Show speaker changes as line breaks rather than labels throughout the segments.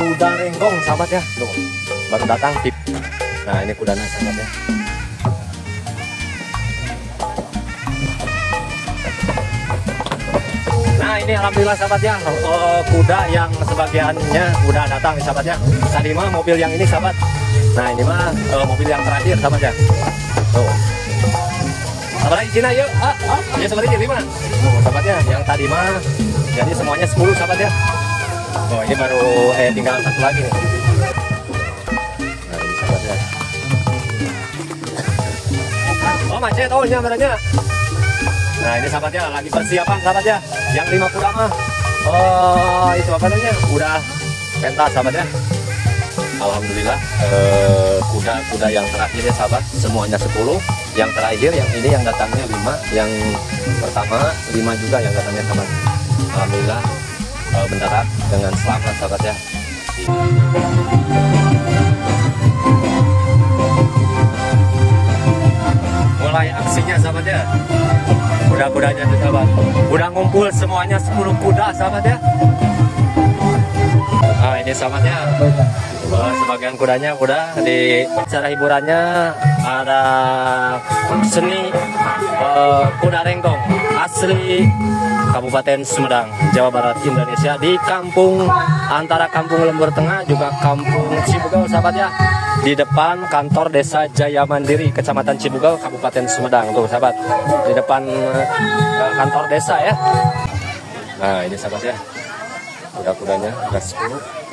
kuda renggong sahabat ya. Tuh, baru datang tip. Nah ini kudanya sahabat ya. Nah ini alhamdulillah sahabat ya, kuda yang sebagiannya udah datang nih sahabat ya. Tadi mah mobil yang ini sahabat. Nah ini mah mobil yang terakhir sahabat ya. Tuh. Sahabat di Cina yuk. Ya seperti ini 5. Sahabat ya, yang tadi mah jadi semuanya 10 sahabat ya. Oh ini baru tinggal satu lagi nih. Nah ini sahabat ya. Oh macet, oh ini kameranya. Nah ini sahabat ya, lagi persiapan sahabat ya. Yang 5 kuda mah itu apa namanya, udah pentas sahabat ya. Alhamdulillah kuda-kuda yang terakhir ya sahabat semuanya 10. Yang terakhir yang ini yang datangnya 5. Yang pertama 5 juga yang datangnya sahabat. Alhamdulillah mendarat dengan selamat sahabat ya. Mulai aksinya sahabat ya. Kuda-kudanya tuh sahabat. Udah ngumpul semuanya 10 kuda sahabat ya. Nah ini sahabatnya. Sebagian kudanya udah di acara hiburannya ada seni kuda renggong asli Kabupaten Sumedang, Jawa Barat, Indonesia, di kampung antara Kampung Lembur Tengah juga Kampung Cibugau sahabat ya, di depan kantor Desa Jaya Mandiri Kecamatan Cibugau Kabupaten Sumedang tuh sahabat, di depan kantor desa ya. Nah ini sahabat ya, kuda-kudanya ada 10.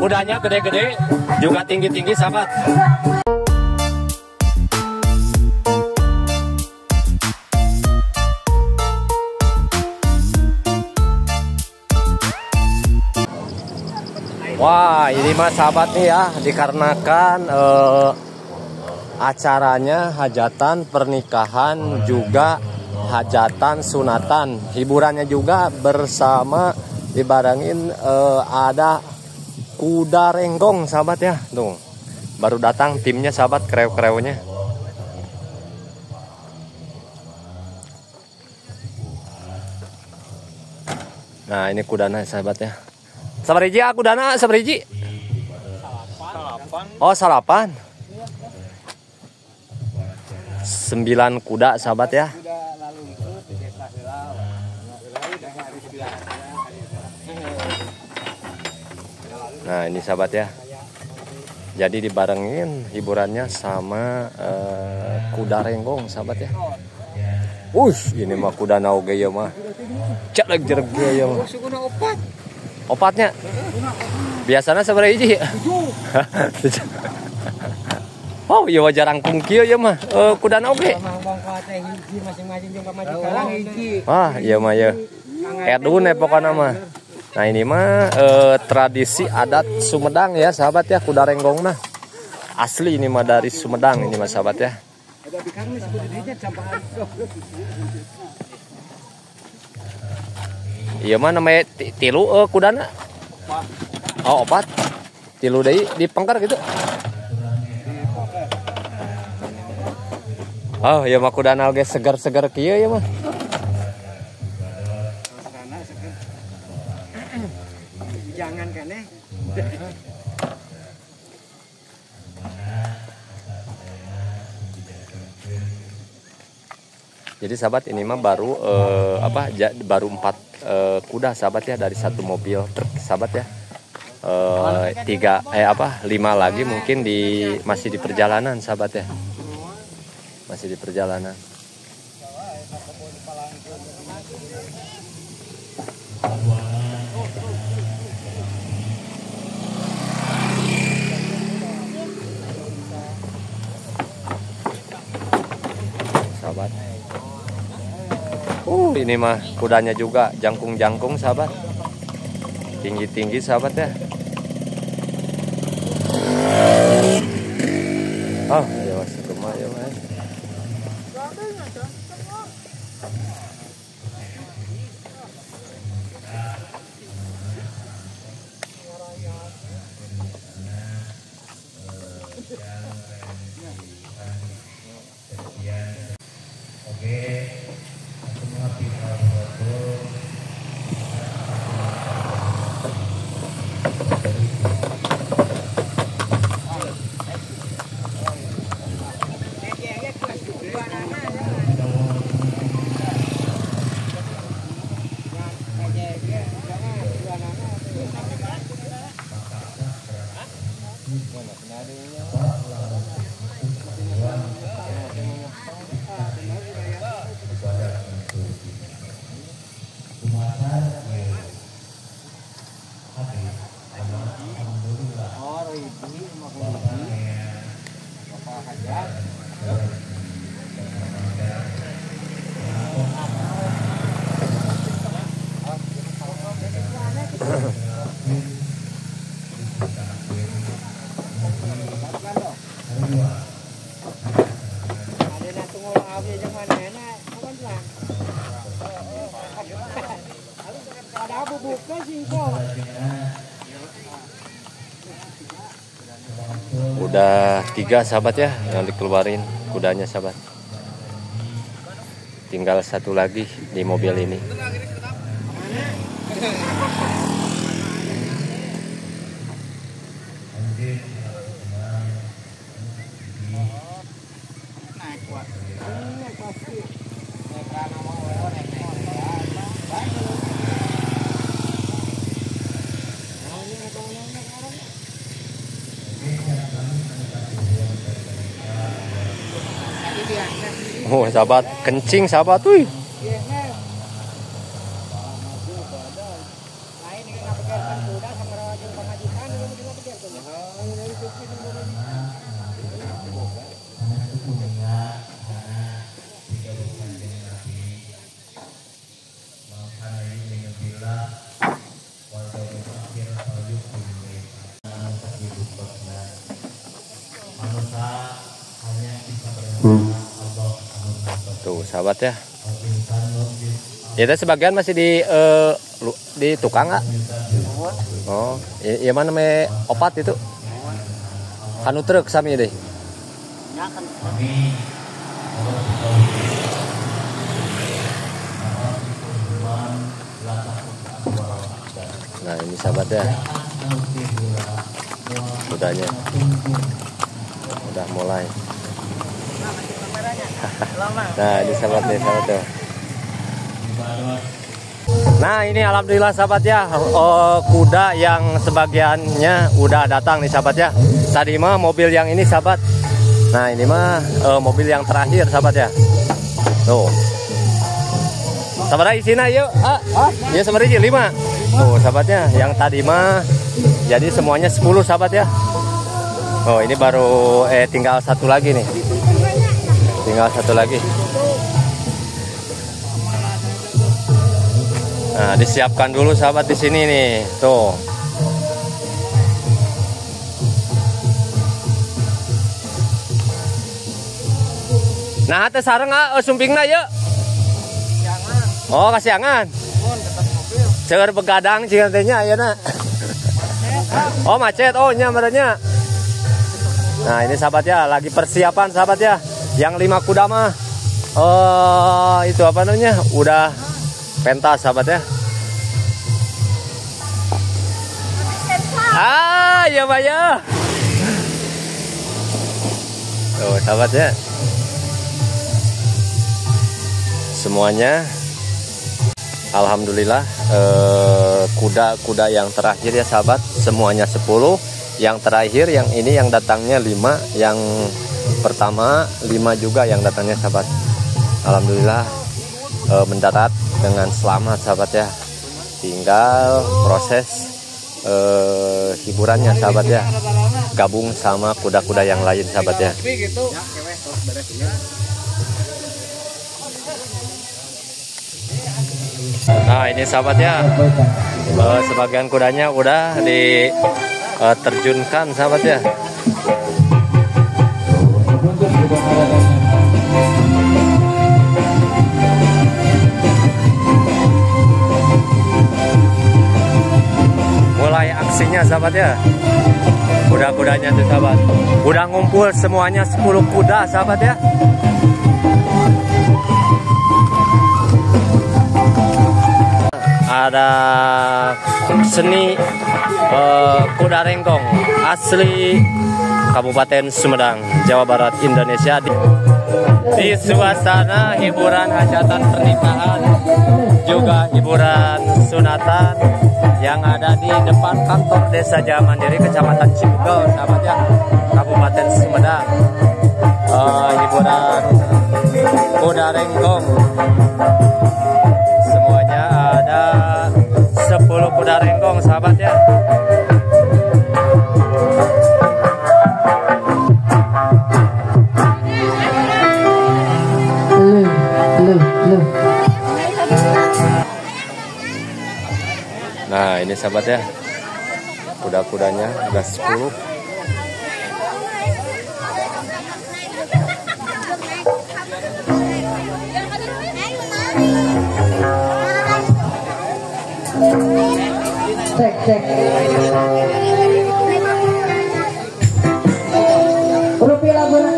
Kudanya gede-gede juga tinggi-tinggi sahabat. Wah ini mah sahabat nih ya, dikarenakan acaranya hajatan pernikahan juga hajatan sunatan, hiburannya juga bersama dibarengin ada kuda renggong sahabat ya. Tuh baru datang timnya sahabat, kreo-kreonya. Nah ini kudana sahabat ya. Sabariji kudana sabariji. Oh salapan. 9 kuda sahabat ya. Nah ini sahabat ya, jadi dibarengin hiburannya sama kuda renggong sahabat ya. Ini mah kuda nauge ya mah, caleg jereg ya mah. Opatnya biasanya seberapa hiji? Oh iya wajar rangkung kieu ya mah, kuda nauge. Wah iya mah ya, edun pokoknya mah. Nah ini mah tradisi adat Sumedang ya sahabat ya, kuda renggong nah asli ini mah dari Sumedang ini mah sahabat ya. Iya mah namanya tilu kudana. Oh opat tilu deui dipengker gitu. Oh iya mah kudana oge segar-segar kieu ya mah. Jangan kan ya. Jadi sahabat ini mah baru baru 4 kuda sahabat ya dari satu mobil truk sahabat ya. 5 lagi mungkin masih di perjalanan sahabat ya. Masih di perjalanan. Sahabat. Ini mah kudanya juga jangkung-jangkung sahabat. Tinggi-tinggi sahabat ya. Oh, ya mas, rumah ya mas. Udah 3 sahabat ya yang dikeluarin kudanya sahabat. Tinggal 1 lagi di mobil ini. Oh sahabat, kencing sahabat tuh. Tuh sahabat ya. Itu sebagian masih di tukang nggak? Oh, iya mana me opat itu? Kanu truk sami deh. Nah ini sahabat ya. Kudanya udah mulai. Nah ini sahabat nih sahabat tuh. Nah ini alhamdulillah sahabat ya, kuda yang sebagiannya udah datang nih sahabat ya. Tadi mah mobil yang ini sahabat. Nah ini mah mobil yang terakhir sahabat ya. Tuh. Sahabat isinya yuk. Ya sebenarnya 5. Tuh sahabatnya yang tadi mah jadi semuanya 10 sahabat ya. Oh ini baru tinggal 1 lagi nih. Tinggal 1 lagi. Nah, disiapkan dulu sahabat di sini nih. Tuh. Nah, teh sareng sumpingna yuk. Oh, kasiangan. Ceger begadang cing tehnya ayeuna. Oh, macet. Oh, nya merenya. Nah, ini sahabat ya, lagi persiapan sahabat ya. Yang 5 kuda mah itu apa namanya? Udah pentas sahabat ya. Ya Pak ya. Tuh sahabat ya. Semuanya alhamdulillah kuda-kuda yang terakhir ya sahabat, semuanya 10. Yang terakhir yang ini yang datangnya 5, yang pertama 5 juga yang datangnya sahabat. Alhamdulillah mendarat dengan selamat sahabat ya. Tinggal proses hiburannya sahabat ya. Gabung sama kuda-kuda yang lain sahabat ya. Nah ini sahabat ya, sebagian kudanya udah diterjunkan sahabat ya. Mulai aksinya sahabat ya. Kuda-kudanya tuh sahabat. Udah ngumpul semuanya 10 kuda sahabat ya. Ada seni kuda rengkong asli Kabupaten Sumedang, Jawa Barat, Indonesia. di suasana hiburan hajatan pernikahan juga hiburan sunatan yang ada di depan kantor Desa Jaya Mandiri Kecamatan Cibugel, sahabat ya, Kabupaten Sumedang. Hiburan kuda renggong, semuanya ada 10 kuda renggong, sahabat ya. Nah ini sahabat ya, kuda-kudanya ada 10.
Cek rupiah laburan.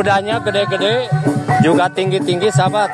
Kudanya gede-gede, juga tinggi-tinggi, sahabat.